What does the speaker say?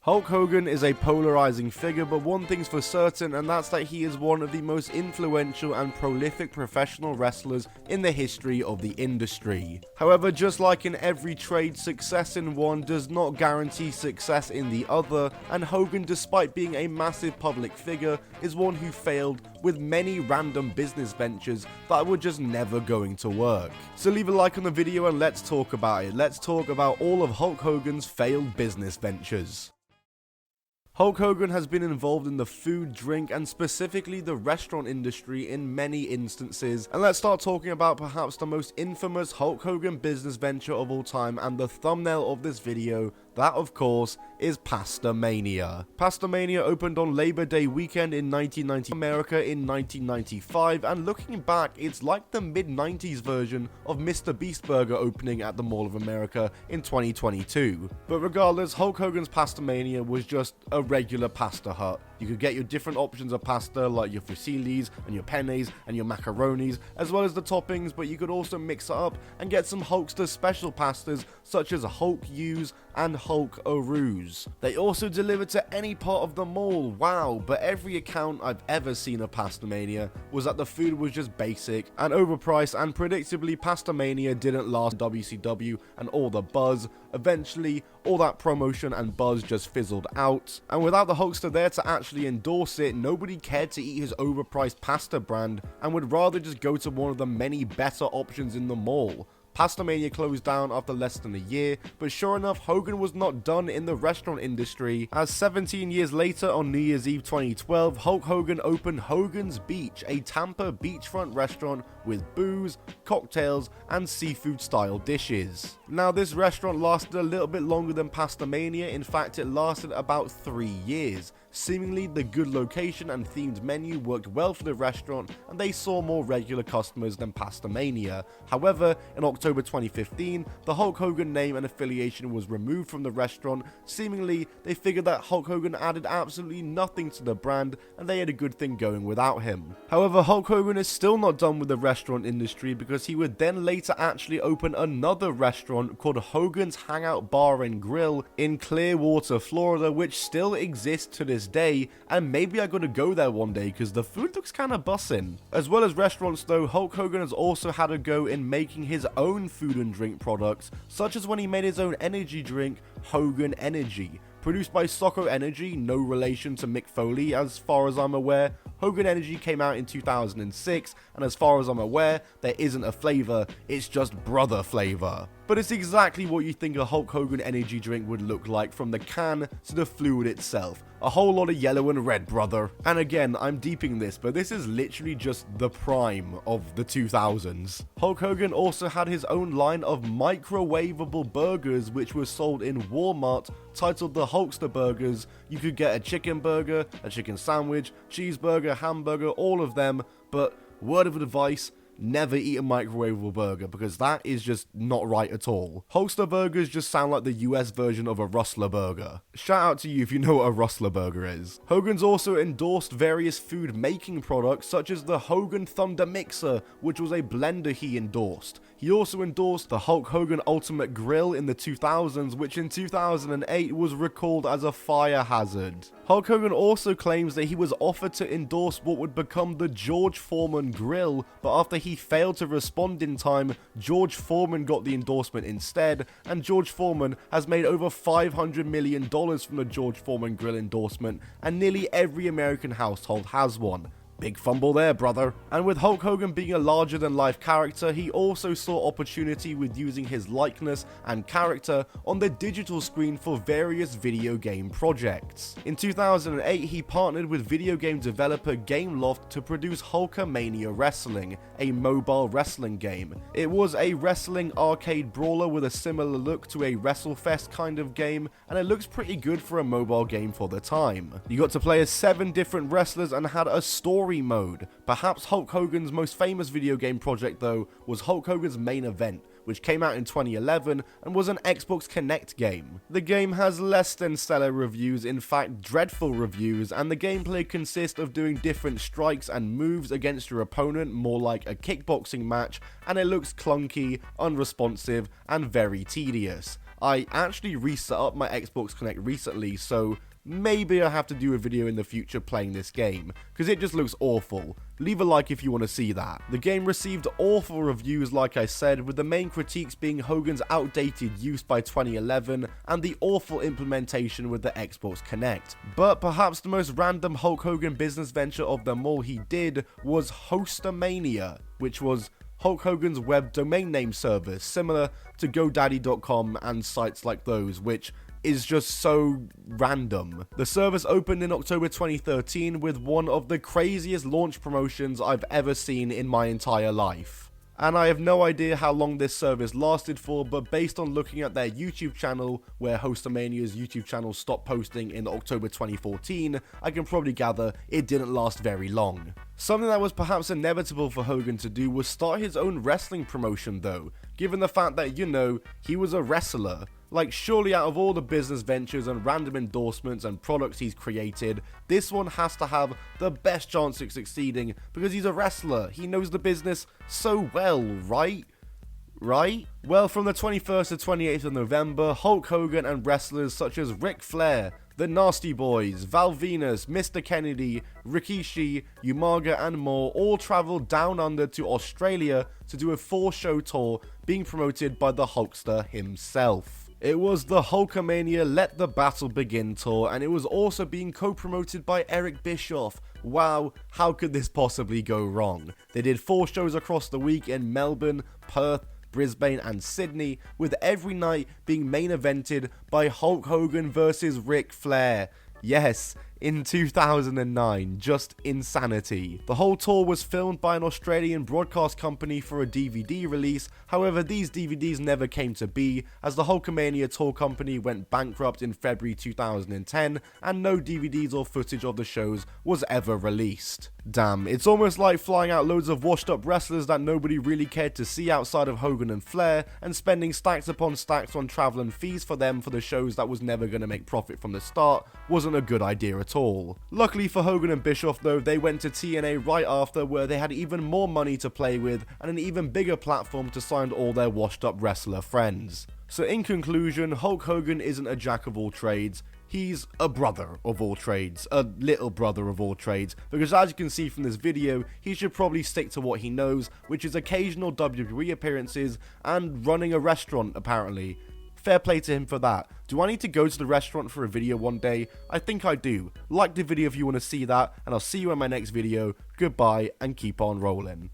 Hulk Hogan is a polarizing figure, but one thing's for certain, and that's that he is one of the most influential and prolific professional wrestlers in the history of the industry. However, just like in every trade, success in one does not guarantee success in the other, and Hogan, despite being a massive public figure, is one who failed with many random business ventures that were just never going to work. So leave a like on the video and let's talk about it. Let's talk about all of Hulk Hogan's failed business ventures. Hulk Hogan has been involved in the food, drink, and specifically the restaurant industry in many instances, and let's start talking about perhaps the most infamous Hulk Hogan business venture of all time and the thumbnail of this video. That, of course, is Pastamania. Pastamania opened on Labor Day weekend in 1990 America in 1995, and looking back, it's like the mid-90s version of Mr. Beast Burger opening at the Mall of America in 2022. But regardless, Hulk Hogan's Pastamania was just a regular pasta hut. You could get your different options of pasta like your fusillis and your pennes and your macaronis, as well as the toppings, but you could also mix it up and get some Hulkster special pastas such as Hulk U's and Hulk Oru's. They also delivered to any part of the mall, wow, but every account I've ever seen of Pastamania was that the food was just basic and overpriced, and predictably Pastamania didn't last WCW and all the buzz. Eventually, all that promotion and buzz just fizzled out, and without the Hulkster there to actually endorse it, nobody cared to eat his overpriced pasta brand and would rather just go to one of the many better options in the mall. Pastamania closed down after less than a year, but sure enough, Hogan was not done in the restaurant industry, as 17 years later on New Year's Eve 2012, Hulk Hogan opened Hogan's Beach, a Tampa beachfront restaurant with booze, cocktails, and seafood style dishes. Now, this restaurant lasted a little bit longer than Pastamania. In fact, it lasted about 3 years. Seemingly, the good location and themed menu worked well for the restaurant, and they saw more regular customers than Pastamania. However, in October 2015, the Hulk Hogan name and affiliation was removed from the restaurant. Seemingly, they figured that Hulk Hogan added absolutely nothing to the brand, and they had a good thing going without him. However, Hulk Hogan is still not done with the restaurant industry, because he would then later actually open another restaurant called Hogan's Hangout Bar and Grill in Clearwater, Florida, which still exists to this day, and maybe I gotta go there one day because the food looks kinda bussin'. As well as restaurants though, Hulk Hogan has also had a go in making his own food and drink products, such as when he made his own energy drink, Hogan Energy. Produced by Socko Energy, no relation to Mick Foley as far as I'm aware. Hogan Energy came out in 2006, and as far as I'm aware, there isn't a flavor, it's just brother flavor. But it's exactly what you think a Hulk Hogan energy drink would look like, from the can to the fluid itself. A whole lot of yellow and red, brother. And again, I'm deeping this, but this is literally just the prime of the 2000s. Hulk Hogan also had his own line of microwavable burgers, which were sold in Walmart, titled the Hulkster Burgers. You could get a chicken burger, a chicken sandwich, cheeseburger, hamburger, all of them, but word of advice, never eat a microwavable burger, because that is just not right at all. Hulkster burgers just sound like the US version of a Rustler burger. Shout out to you if you know what a Rustler burger is. Hogan's also endorsed various food making products, such as the Hogan Thunder Mixer, which was a blender he endorsed. He also endorsed the Hulk Hogan Ultimate Grill in the 2000s, which in 2008 was recalled as a fire hazard. Hulk Hogan also claims that he was offered to endorse what would become the George Foreman Grill, but after he failed to respond in time, George Foreman got the endorsement instead, and George Foreman has made over $500 million from the George Foreman Grill endorsement, and nearly every American household has one. Big fumble there, brother. And with Hulk Hogan being a larger-than-life character, he also saw opportunity with using his likeness and character on the digital screen for various video game projects. In 2008, he partnered with video game developer Gameloft to produce Hulkamania Wrestling, a mobile wrestling game. It was a wrestling arcade brawler with a similar look to a WrestleFest kind of game, and it looks pretty good for a mobile game for the time. You got to play as 7 different wrestlers and had a story mode. Perhaps Hulk Hogan's most famous video game project though was Hulk Hogan's Main Event, which came out in 2011 and was an Xbox Kinect game. The game has less than stellar reviews, in fact dreadful reviews, and the gameplay consists of doing different strikes and moves against your opponent, more like a kickboxing match, and it looks clunky, unresponsive, and very tedious. I actually reset up my Xbox Connect recently, so maybe I'll have to do a video in the future playing this game, because it just looks awful. Leave a like if you want to see that. The game received awful reviews like I said, with the main critiques being Hogan's outdated use by 2011 and the awful implementation with the Xbox Connect. But perhaps the most random Hulk Hogan business venture of them all he did was Hostamania, which was Hulk Hogan's web domain name service, similar to GoDaddy.com and sites like those, which is just so random. The service opened in October 2013 with one of the craziest launch promotions I've ever seen in my entire life. And I have no idea how long this service lasted for, but based on looking at their YouTube channel, where Hostamania's YouTube channel stopped posting in October 2014, I can probably gather it didn't last very long. Something that was perhaps inevitable for Hogan to do was start his own wrestling promotion though, given the fact that, you know, he was a wrestler. Like, surely out of all the business ventures and random endorsements and products he's created, this one has to have the best chance of succeeding because he's a wrestler. He knows the business so well, right? Right? Well, from the 21st to 28th of November, Hulk Hogan and wrestlers such as Ric Flair, the Nasty Boys, Val Venus, Mr. Kennedy, Rikishi, Umaga and more all travelled down under to Australia to do a 4-show tour being promoted by the Hulkster himself. It was the Hulkamania Let the Battle Begin tour, and it was also being co-promoted by Eric Bischoff. Wow, how could this possibly go wrong? They did 4 shows across the week in Melbourne, Perth, Brisbane and Sydney, with every night being main evented by Hulk Hogan versus Ric Flair. Yes, in 2009, just insanity. The whole tour was filmed by an Australian broadcast company for a DVD release, however these DVDs never came to be, as the Hulkamania tour company went bankrupt in February 2010, and no DVDs or footage of the shows was ever released. Damn, it's almost like flying out loads of washed up wrestlers that nobody really cared to see outside of Hogan and Flair, and spending stacks upon stacks on travel and fees for them for the shows that was never going to make profit from the start wasn't a good idea at all. Luckily for Hogan and Bischoff though, they went to TNA right after, where they had even more money to play with and an even bigger platform to sign all their washed up wrestler friends. So in conclusion, Hulk Hogan isn't a jack of all trades. He's a brother of all trades, a little brother of all trades, because as you can see from this video, he should probably stick to what he knows, which is occasional WWE appearances and running a restaurant apparently. Fair play to him for that. Do I need to go to the restaurant for a video one day? I think I do. Like the video if you want to see that, and I'll see you in my next video. Goodbye, and keep on rolling.